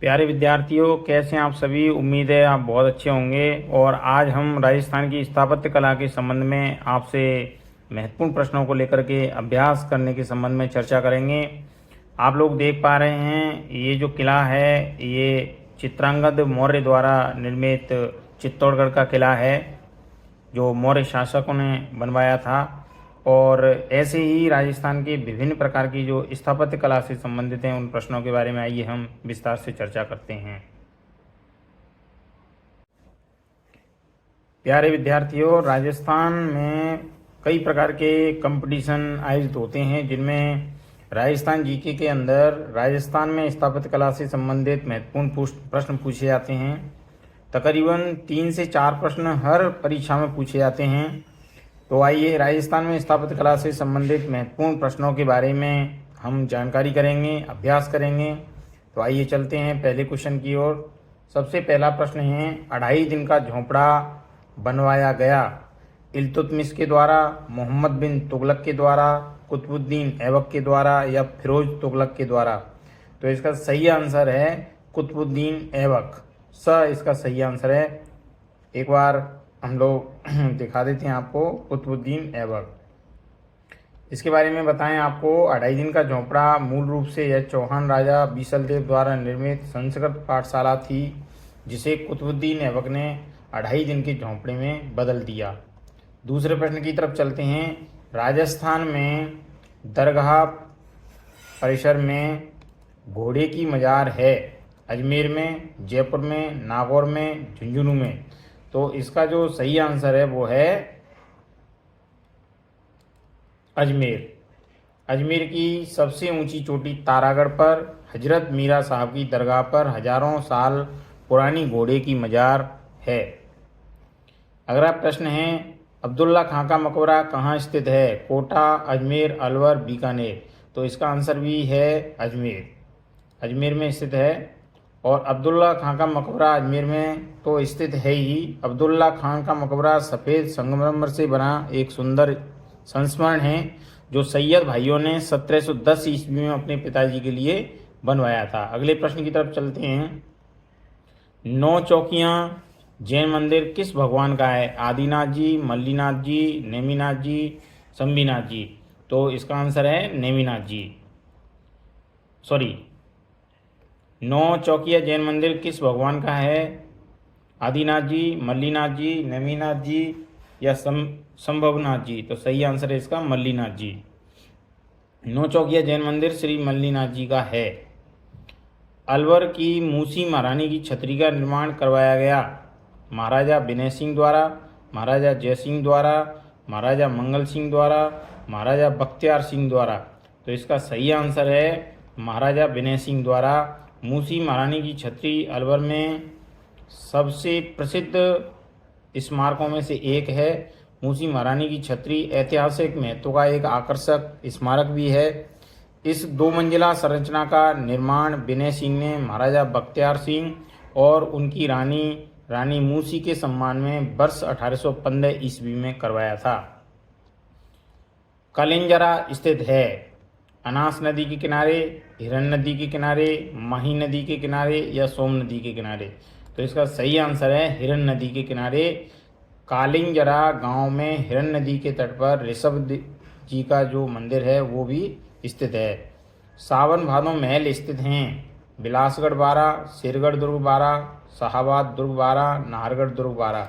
प्यारे विद्यार्थियों, कैसे हैं आप सभी। उम्मीद है आप बहुत अच्छे होंगे। और आज हम राजस्थान की स्थापत्य कला के संबंध में आपसे महत्वपूर्ण प्रश्नों को लेकर के अभ्यास करने के संबंध में चर्चा करेंगे। आप लोग देख पा रहे हैं, ये जो किला है ये चित्रांगद मौर्य द्वारा निर्मित चित्तौड़गढ़ का किला है, जो मौर्य शासकों ने बनवाया था। और ऐसे ही राजस्थान के विभिन्न प्रकार की जो स्थापत्य कला से संबंधित हैं, उन प्रश्नों के बारे में आइए हम विस्तार से चर्चा करते हैं। प्यारे विद्यार्थियों, राजस्थान में कई प्रकार के कंपटीशन आयोजित होते हैं, जिनमें राजस्थान जीके के अंदर राजस्थान में स्थापत्य कला से संबंधित महत्वपूर्ण प्रश्न पूछे जाते हैं। तकरीबन 3 से 4 प्रश्न हर परीक्षा में पूछे जाते हैं। तो आइए राजस्थान में स्थापत्य कला से संबंधित महत्वपूर्ण प्रश्नों के बारे में हम जानकारी करेंगे, अभ्यास करेंगे। तो आइए चलते हैं पहले क्वेश्चन की ओर। सबसे पहला प्रश्न है, 2.5 दिन का झोंपड़ा बनवाया गया इल्तुतमिश के द्वारा, मोहम्मद बिन तुगलक के द्वारा, कुतुबुद्दीन ऐबक के द्वारा या फिरोज तुगलक के द्वारा। तो इसका सही आंसर है कुतुबुद्दीन ऐबक। इसका सही आंसर है। एक बार हम लोग दिखा देते हैं आपको कुतुबुद्दीन ऐबक। इसके बारे में बताएं आपको। 2.5 दिन का झोंपड़ा मूल रूप से यह चौहान राजा बीसलदेव द्वारा निर्मित संस्कृत पाठशाला थी, जिसे कुतुबुद्दीन ऐबक ने 2.5 दिन के झोंपड़े में बदल दिया। दूसरे प्रश्न की तरफ चलते हैं। राजस्थान में दरगाह परिसर में घोड़े की मजार है, अजमेर में, जयपुर में, नागौर में, झुंझुनू में। तो इसका जो सही आंसर है वो है अजमेर। अजमेर की सबसे ऊंची चोटी तारागढ़ पर हजरत मीरा साहब की दरगाह पर हजारों साल पुरानी घोड़े की मजार है। अगला प्रश्न है, अब्दुल्ला खां का मकबरा कहाँ स्थित है? कोटा, अजमेर, अलवर, बीकानेर। तो इसका आंसर भी है अजमेर। अजमेर में स्थित है। और अब्दुल्ला खां का मकबरा अजमेर में तो स्थित है ही। अब्दुल्ला खां का मकबरा सफ़ेद संगमरमर से बना एक सुंदर संस्मरण है, जो सैयद भाइयों ने 1710 ईस्वी में अपने पिताजी के लिए बनवाया था। अगले प्रश्न की तरफ चलते हैं। 9 चौकियाँ जैन मंदिर किस भगवान का है? आदिनाथ जी, मल्लीनाथ जी, नेमिनाथ जी, शंभीनाथ जी। तो इसका आंसर है नेमिनाथ जी। 9 चौकिया जैन मंदिर किस भगवान का है? आदिनाथ जी, मल्लीनाथ जी, नेमिनाथ जी या संभवनाथ जी। तो सही आंसर है इसका मल्लीनाथ जी। 9 चौकिया जैन मंदिर श्री मल्लीनाथ जी का है। अलवर की मूसी महारानी की छतरी का निर्माण करवाया गया महाराजा विनय सिंह द्वारा, महाराजा जय सिंह द्वारा, महाराजा मंगल सिंह द्वारा, महाराजा बख्तियार सिंह द्वारा। तो इसका सही आंसर है महाराजा विनय सिंह द्वारा। मूसी महारानी की छतरी अलवर में सबसे प्रसिद्ध स्मारकों में से एक है। मूसी महारानी की छतरी ऐतिहासिक महत्व का एक आकर्षक स्मारक भी है। इस 2 मंजिला संरचना का निर्माण विनय सिंह ने महाराजा बख्तियार सिंह और उनकी रानी मूसी के सम्मान में वर्ष 1815 ईस्वी में करवाया था। कलिंजरा स्थित है अनास नदी के किनारे, हिरन नदी के किनारे, माही नदी के किनारे या सोम नदी के किनारे। तो इसका सही आंसर है हिरन नदी के किनारे। कालिंजरा गांव में हिरन नदी के तट पर ऋषभ जी का जो मंदिर है वो भी स्थित है। सावन भादो महल स्थित हैं बिलासगढ़ 12, शेरगढ़ दुर्ग 12, शाहाबाद दुर्ग 12, नाहरगढ़ दुर्ग 12।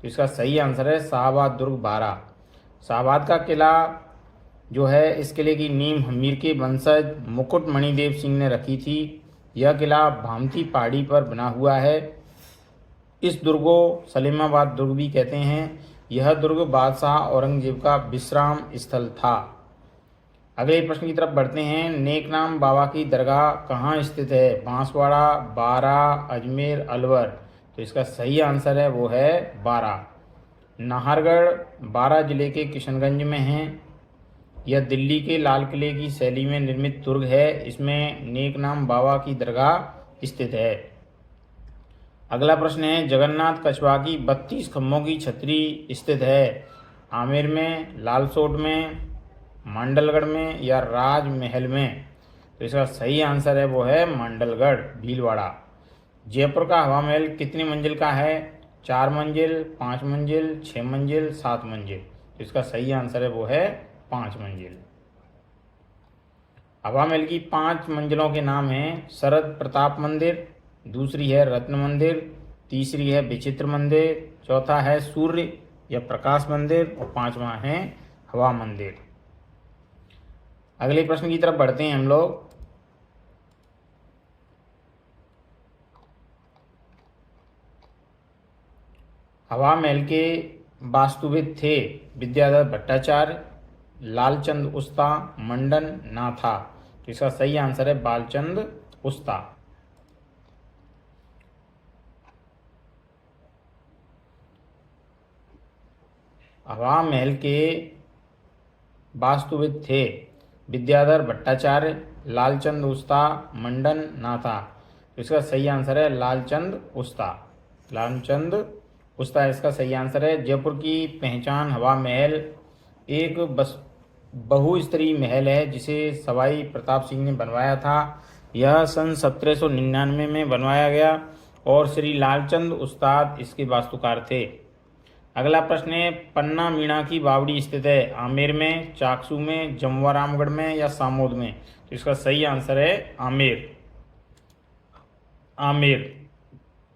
तो इसका सही आंसर है शाहाबाद दुर्ग 12। शाहाबाद का किला जो है, इस किले की नींव हमीर के वंशज मुकुट मणिदेव सिंह ने रखी थी। यह किला भामती पहाड़ी पर बना हुआ है। इस दुर्ग को सलीमाबाद दुर्ग भी कहते हैं। यह दुर्ग बादशाह औरंगजेब का विश्राम स्थल था। अगले प्रश्न की तरफ बढ़ते हैं। नेकनाम बाबा की दरगाह कहाँ स्थित है? बांसवाड़ा, बारा, अजमेर, अलवर। तो इसका सही आंसर है वो है बारा। नाहरगढ़ बारा जिले के किशनगंज में है। यह दिल्ली के लाल किले की शैली में निर्मित दुर्ग है। इसमें नेकनाम बाबा की दरगाह स्थित है। अगला प्रश्न है, जगन्नाथ कछवा की 32 खम्भों की छतरी स्थित है आमेर में, लालसोट में, मांडलगढ़ में या राजमहल में। तो इसका सही आंसर है वो है मांडलगढ़, भीलवाड़ा। जयपुर का हवा महल कितनी मंजिल का है? 4 मंजिल, 5 मंजिल, 6 मंजिल, 7 मंजिल। तो इसका सही आंसर है वो है 5 मंजिल। हवा महल की 5 मंजिलों के नाम हैं शरद प्रताप मंदिर, दूसरी है रत्न मंदिर, तीसरी है विचित्र मंदिर, चौथा है सूर्य या प्रकाश मंदिर और पांचवा है हवा मंदिर। अगले प्रश्न की तरफ बढ़ते हैं हम लोग। हवा महल के वास्तुविद थे विद्याधर भट्टाचार्य, लालचंद उस्ता, मंडन नाथा। तो इसका सही आंसर है बालचंद उस्ता। हवा महल के वास्तुविद थे विद्याधर भट्टाचार्य, लालचंद उस्ता, मंडन नाथा। तो इसका सही आंसर है लालचंद उस्ता। लालचंद उस्ता इसका सही आंसर है। जयपुर की पहचान हवा महल एक बहुस्तरीय महल है जिसे सवाई प्रताप सिंह ने बनवाया था। यह सन 1799 में बनवाया गया और श्री लालचंद उस्ताद इसके वास्तुकार थे। अगला प्रश्न है, पन्ना मीणा की बावड़ी स्थित है आमेर में, चाकसू में, जमवारामगढ़ में या सामोद में? तो इसका सही आंसर है आमेर। आमेर।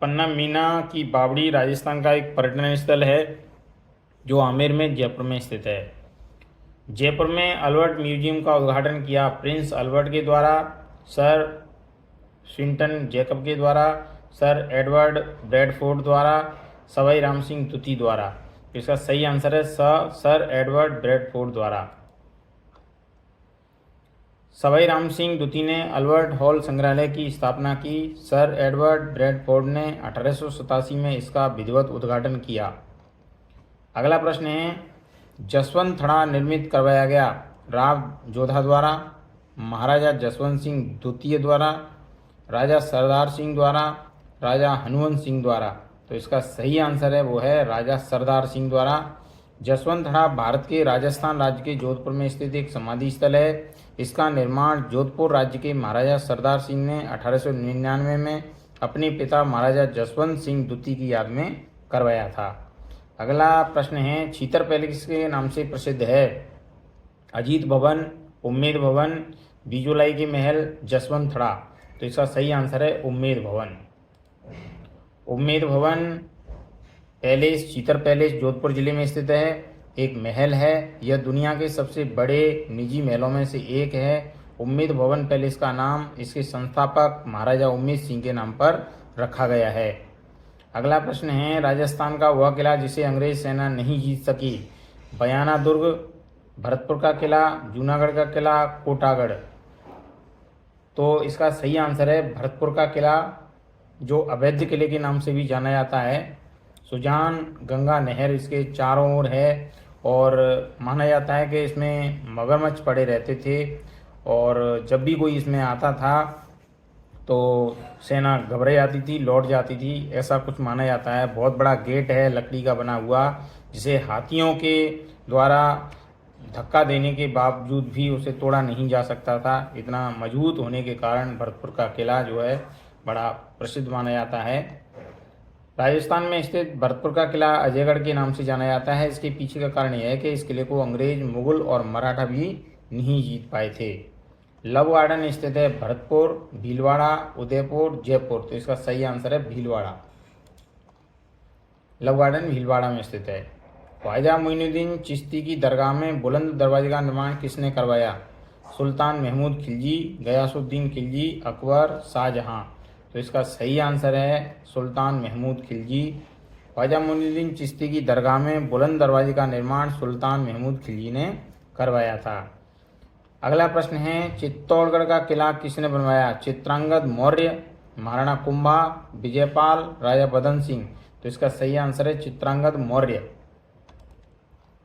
पन्ना मीना की बावड़ी राजस्थान का एक पर्यटन स्थल है जो आमेर में जयपुर में स्थित है। जयपुर में अल्बर्ट म्यूजियम का उद्घाटन किया प्रिंस अल्बर्ट के द्वारा, सर स्विंटन जैकब के द्वारा, सर एडवर्ड ब्रैडफोर्ड द्वारा, सवाई राम सिंह द्वितीय द्वारा। तो इसका सही आंसर है सर एडवर्ड ब्रैडफोर्ड द्वारा। सवाई राम सिंह द्वितीय ने अल्बर्ट हॉल संग्रहालय की स्थापना की। सर एडवर्ड ब्रैडफोर्ड ने 1887 में इसका विधिवत उद्घाटन किया। अगला प्रश्न है, जसवंत थड़ा निर्मित करवाया गया राव जोधा द्वारा, महाराजा जसवंत सिंह द्वितीय द्वारा, राजा सरदार सिंह द्वारा, राजा हनुवंत सिंह द्वारा। तो इसका सही आंसर है वो है राजा सरदार सिंह द्वारा। जसवंत थड़ा भारत के राजस्थान राज्य के जोधपुर में स्थित एक समाधि स्थल है। इसका निर्माण जोधपुर राज्य के महाराजा सरदार सिंह ने 1899 में अपने पिता महाराजा जसवंत सिंह द्वितीय की याद में करवाया था। अगला प्रश्न है, छीतर पैलेस के नाम से प्रसिद्ध है अजीत भवन, उम्मेद भवन, बीजोलाई के महल, जसवंत थड़ा। तो इसका सही आंसर है उम्मेद भवन। उम्मेद भवन पैलेस, छीतर पैलेस जोधपुर जिले में स्थित है, एक महल है। यह दुनिया के सबसे बड़े निजी महलों में से एक है। उम्मेद भवन पैलेस का नाम इसके संस्थापक महाराजा उम्मेद सिंह के नाम पर रखा गया है। अगला प्रश्न है, राजस्थान का वह किला जिसे अंग्रेज सेना नहीं जीत सकी, बयाना दुर्ग, भरतपुर का किला, जूनागढ़ का किला, कोटागढ़। तो इसका सही आंसर है भरतपुर का किला, जो अवैध किले के नाम से भी जाना जाता है। सुजान गंगा नहर इसके चारों ओर है और माना जाता है कि इसमें मगरमच्छ पड़े रहते थे और जब भी कोई इसमें आता था तो सेना घबरा जाती थी, लौट जाती थी, ऐसा कुछ माना जाता है। बहुत बड़ा गेट है लकड़ी का बना हुआ, जिसे हाथियों के द्वारा धक्का देने के बावजूद भी उसे तोड़ा नहीं जा सकता था। इतना मजबूत होने के कारण भरतपुर का किला जो है बड़ा प्रसिद्ध माना जाता है। राजस्थान में स्थित भरतपुर का किला अजयगढ़ के नाम से जाना जाता है। इसके पीछे का कारण यह है कि इस किले को अंग्रेज, मुगल और मराठा भी नहीं जीत पाए थे। लव गार्डन स्थित है भरतपुर, भीलवाड़ा, उदयपुर, जयपुर। तो इसका सही आंसर है भीलवाड़ा। लव गार्डन भीलवाड़ा में स्थित है। ख्वाजा मोइनुद्दीन चिश्ती की दरगाह में बुलंद दरवाजे का निर्माण किसने करवाया? सुल्तान महमूद खिलजी, गयासुद्दीन खिलजी, अकबर, शाहजहां। तो इसका सही आंसर है सुल्तान महमूद खिलजी। ख्वाजा मोइनुद्दीन चिश्ती की दरगाह में बुलंद दरवाजे का निर्माण सुल्तान महमूद खिलजी ने करवाया था। अगला प्रश्न है, चित्तौड़गढ़ का किला किसने बनवाया? चित्रांगद मौर्य, महाराणा कुंभा, विजयपाल, राजा बदन सिंह। तो इसका सही आंसर है चित्रांगद मौर्य।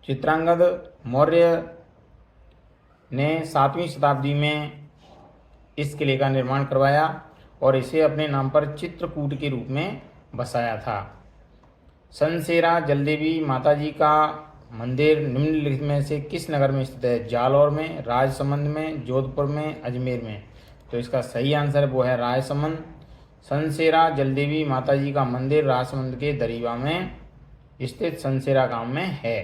चित्रांगद मौर्य ने 7वीं शताब्दी में इस किले का निर्माण करवाया और इसे अपने नाम पर चित्रकूट के रूप में बसाया था। सनसेरा जलदेवी माता जी का मंदिर निम्नलिखित में से किस नगर में स्थित है? जालौर में, राजसमंद में, जोधपुर में, अजमेर में। तो इसका सही आंसर वो है राजसमंद। सनसेरा जलदेवी माता जी का मंदिर राजसमंद के दरीबा में स्थित सनसेरा गांव में है।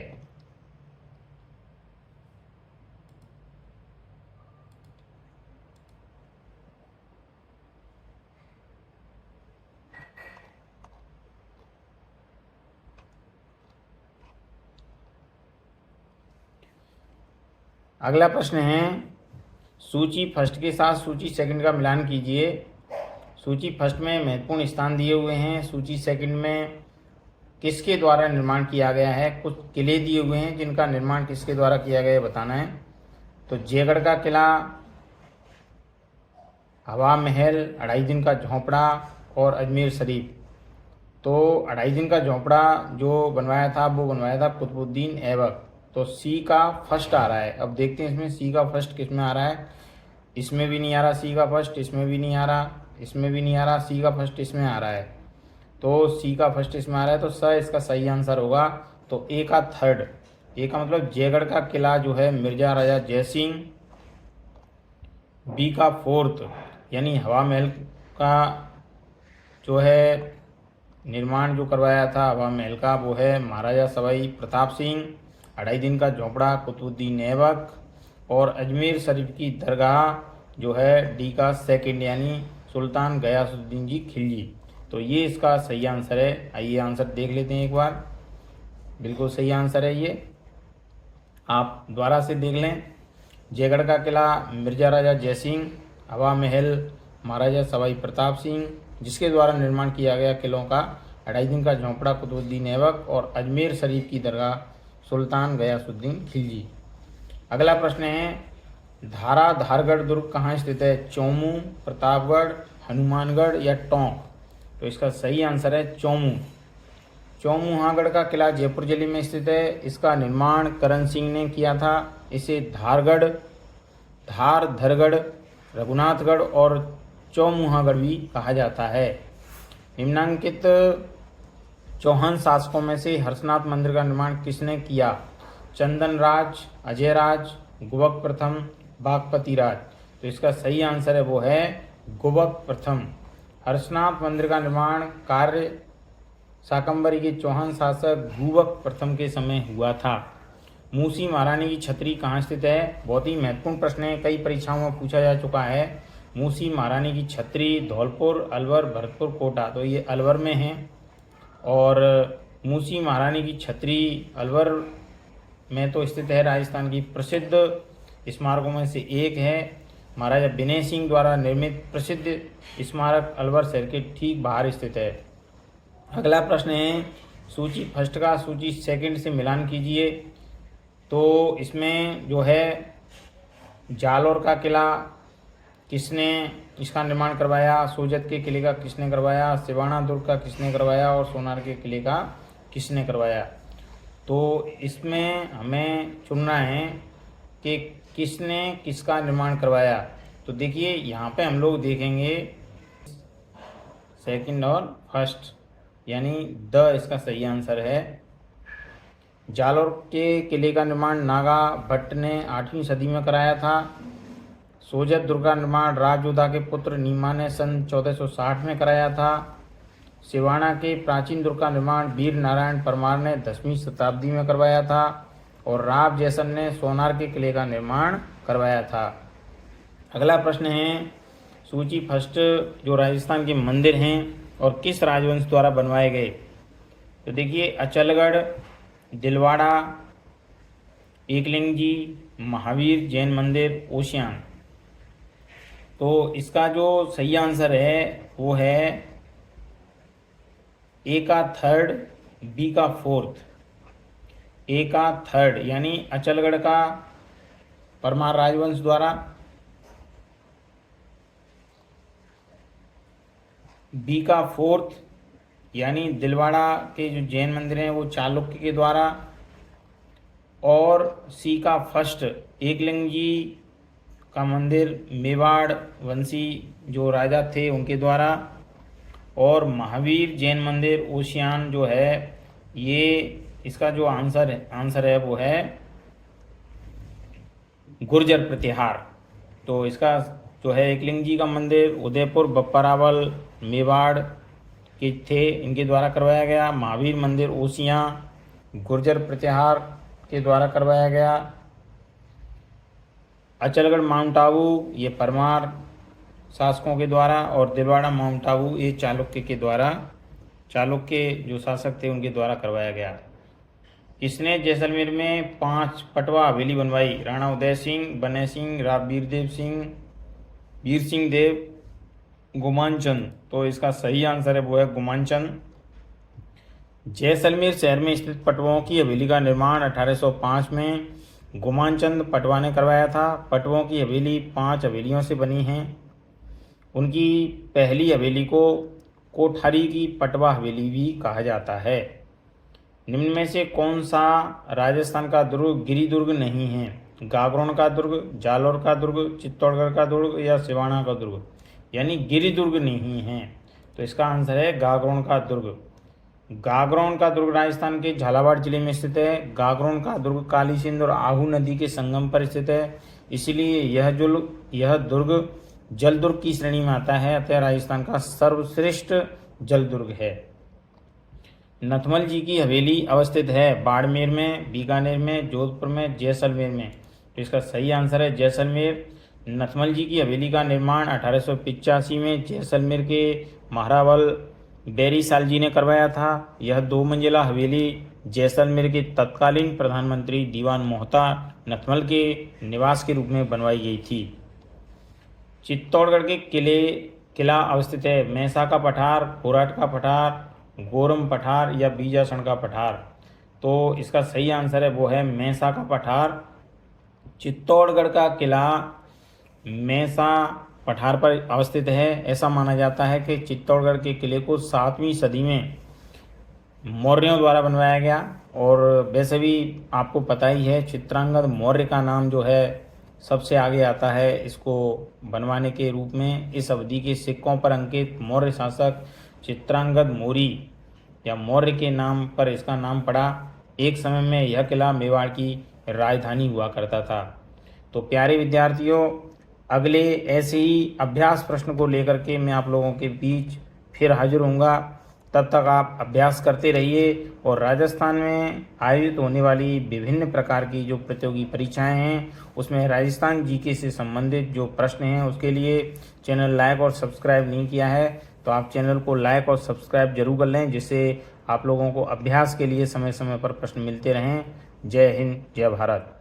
अगला प्रश्न है, सूची फर्स्ट के साथ सूची सेकंड का मिलान कीजिए। सूची फर्स्ट में महत्वपूर्ण स्थान दिए हुए हैं, सूची सेकंड में किसके द्वारा निर्माण किया गया है। कुछ किले दिए हुए हैं जिनका निर्माण किसके द्वारा किया गया है बताना है। तो जयगढ़ का किला, हवा महल, 2.5 दिन का झोंपड़ा और अजमेर शरीफ। तो 2.5 दिन का झोंपड़ा जो बनवाया था वो बनवाया था कुतुबुद्दीन ऐबक। तो सी का फर्स्ट आ रहा है। अब देखते हैं इसमें सी का फर्स्ट किस में आ रहा है। इसमें भी नहीं आ रहा सी का फर्स्ट, इसमें भी नहीं आ रहा, इसमें भी नहीं आ रहा, सी का फर्स्ट इसमें आ रहा है। तो सी का फर्स्ट इसमें आ रहा है तो स इसका सही आंसर होगा। तो ए का थर्ड, ए का मतलब जयगढ़ का किला जो है मिर्जा राजा जयसिंह। बी का फोर्थ यानी हवा महल का जो है निर्माण जो करवाया था हवा महल का वो है महाराजा सवाई प्रताप सिंह। 2.5 दिन का झोंपड़ा कुतुबुद्दीन ऐबक। और अजमेर शरीफ की दरगाह जो है डी का सेकंड यानी सुल्तान गयासुद्दीन जी खिलजी। तो ये इसका सही आंसर है। आइए आंसर देख लेते हैं एक बार। बिल्कुल सही आंसर है ये, आप दोबारा से देख लें। जयगढ़ का किला मिर्जा राजा जयसिंह, हवा महल महाराजा सवाई प्रताप सिंह, जिसके द्वारा निर्माण किया गया किलों का 2.5 दिन का झोंपड़ा कुतुबुद्दीन ऐबक और अजमेर शरीफ की दरगाह सुल्तान गयासुद्दीन खिलजी। अगला प्रश्न है, धारा धारगढ़ दुर्ग कहाँ स्थित है। चौमू, प्रतापगढ़, हनुमानगढ़ या टोंक। तो इसका सही आंसर है चौमू। चौमुहागढ़ का किला जयपुर जिले में स्थित है। इसका निर्माण करण सिंह ने किया था। इसे धारगढ़, धार धरगढ़, रघुनाथगढ़ और चौमुहागढ़ भी कहा जाता है। निम्नांकित चौहान शासकों में से हर्षनाथ मंदिर का निर्माण किसने किया। चंदन राज, अजय राज, गुबक प्रथम, बागपति राज। तो इसका सही आंसर है वो है गुबक प्रथम। हर्षनाथ मंदिर का निर्माण कार्य शाकंभरी के चौहान शासक गुबक प्रथम के समय हुआ था। मूसी महारानी की छतरी कहाँ स्थित है। बहुत ही महत्वपूर्ण प्रश्न है, कई परीक्षाओं में पूछा जा चुका है। मूसी महारानी की छतरी धौलपुर, अलवर, भरतपुर, कोटा। तो ये अलवर में है। और मूसी महारानी की छतरी अलवर में तो स्थित है, राजस्थान की प्रसिद्ध स्मारकों में से एक है। महाराजा विनय सिंह द्वारा निर्मित प्रसिद्ध स्मारक अलवर शहर के ठीक बाहर स्थित है। अगला प्रश्न है, सूची फर्स्ट का सूची सेकंड से मिलान कीजिए। तो इसमें जो है जालौर का किला किसने इसका निर्माण करवाया, सोजत के किले का किसने करवाया, सिवाना दुर्ग का किसने करवाया और सोनार के किले का किसने करवाया। तो इसमें हमें चुनना है कि किसने किसका निर्माण करवाया। तो देखिए यहाँ पे हम लोग देखेंगे सेकंड और फर्स्ट, यानी द इसका सही आंसर है। जालौर के किले का निर्माण नागा भट्ट ने 8वीं सदी में कराया था। सोजत दुर्ग का निर्माण राजयोद्धा के पुत्र नीमा ने सन 1460 में कराया था। सिवाना के प्राचीन दुर्ग का निर्माण वीर नारायण परमार ने 10वीं शताब्दी में करवाया था। और राव जैसन ने सोनार के किले का निर्माण करवाया था। अगला प्रश्न है, सूची फर्स्ट जो राजस्थान के मंदिर हैं और किस राजवंश द्वारा बनवाए गए। तो देखिए अचलगढ़, दिलवाड़ा, एकलिंग जी, महावीर जैन मंदिर, ओशियान। तो इसका जो सही आंसर है वो है ए का थर्ड, बी का फोर्थ। ए का थर्ड यानी अचलगढ़ का परमार राजवंश द्वारा, बी का फोर्थ यानी दिलवाड़ा के जो जैन मंदिर हैं वो चालुक्य के द्वारा, और सी का फर्स्ट एकलिंग जी का मंदिर मेवाड़ वंशी जो राजा थे उनके द्वारा, और महावीर जैन मंदिर ओशियान जो है ये इसका जो आंसर है वो है गुर्जर प्रतिहार। तो इसका जो है एकलिंग जी का मंदिर उदयपुर, बप्पा रावल, मेवाड़ के थे, इनके द्वारा करवाया गया। महावीर मंदिर ओसियाँ गुर्जर प्रतिहार के द्वारा करवाया गया। अचलगढ़ माउंट आबू ये परमार शासकों के द्वारा, और दिलवाड़ा माउंट आबू ये चालुक्य के द्वारा, चालुक्य जो शासक थे उनके द्वारा करवाया गया। किसने जैसलमेर में 5 पटवा हवेली बनवाई? राणा उदय सिंह, बने सिंह, राव वीर सिंह देव, गुमानचंद। तो इसका सही आंसर है वो है गुमानचंद। जैसलमेर शहर में स्थित पटवाओं की हवेली का निर्माण 1805 में गुमानचंद पटवा ने करवाया था। पटवाओं की हवेली 5 हवेलियों से बनी है। उनकी पहली हवेली को कोठारी की पटवा हवेली भी कहा जाता है। निम्न में से कौन सा राजस्थान का दुर्ग गिरिदुर्ग नहीं है? गागरोन का दुर्ग, जालौर का दुर्ग, चित्तौड़गढ़ का दुर्ग या सिवाना का दुर्ग? यानी गिरिदुर्ग नहीं है। तो इसका आंसर है गागरोन का दुर्ग। गागरोन का दुर्ग राजस्थान के झालावाड़ जिले में स्थित है। गागरोन का दुर्ग काली सिंध और आहू नदी के संगम पर स्थित है, इसलिए यह दुर्ग जल दुर्ग की श्रेणी में आता है, अतः राजस्थान का सर्वश्रेष्ठ जल दुर्ग है। नथमल जी की हवेली अवस्थित है बाड़मेर में, बीकानेर में, जोधपुर में, जैसलमेर में। तो इसका सही आंसर है जैसलमेर। नथमल जी की हवेली का निर्माण 1885 में जैसलमेर के महारावल बेरी साल जी ने करवाया था। यह 2 मंजिला हवेली जैसलमेर के तत्कालीन प्रधानमंत्री दीवान मोहता नथमल के निवास के रूप में बनवाई गई थी। चित्तौड़गढ़ के किला अवस्थित है मैसा का पठार, खोराट का पठार, गोरम पठार या बीजासण का पठार? तो इसका सही आंसर है वो है मैसा का पठार। चित्तौड़गढ़ का किला मैसा पठार पर अवस्थित है। ऐसा माना जाता है कि चित्तौड़गढ़ के किले को 7वीं सदी में मौर्यों द्वारा बनवाया गया। और वैसे भी आपको पता ही है चित्रांगद मौर्य का नाम जो है सबसे आगे आता है इसको बनवाने के रूप में। इस अवधि के सिक्कों पर अंकित मौर्य शासक चित्रांगद मौर्य या मौर्य के नाम पर इसका नाम पड़ा। एक समय में यह किला मेवाड़ की राजधानी हुआ करता था। तो प्यारे विद्यार्थियों, अगले ऐसे ही अभ्यास प्रश्न को लेकर के मैं आप लोगों के बीच फिर हाजिर होऊंगा। तब तक आप अभ्यास करते रहिए और राजस्थान में आयोजित होने वाली विभिन्न प्रकार की जो प्रतियोगी परीक्षाएं हैं उसमें राजस्थान जीके से संबंधित जो प्रश्न हैं उसके लिए चैनल लाइक और सब्सक्राइब नहीं किया है तो आप चैनल को लाइक और सब्सक्राइब जरूर कर लें, जिससे आप लोगों को अभ्यास के लिए समय समय पर प्रश्न मिलते रहें। जय हिंद, जय भारत।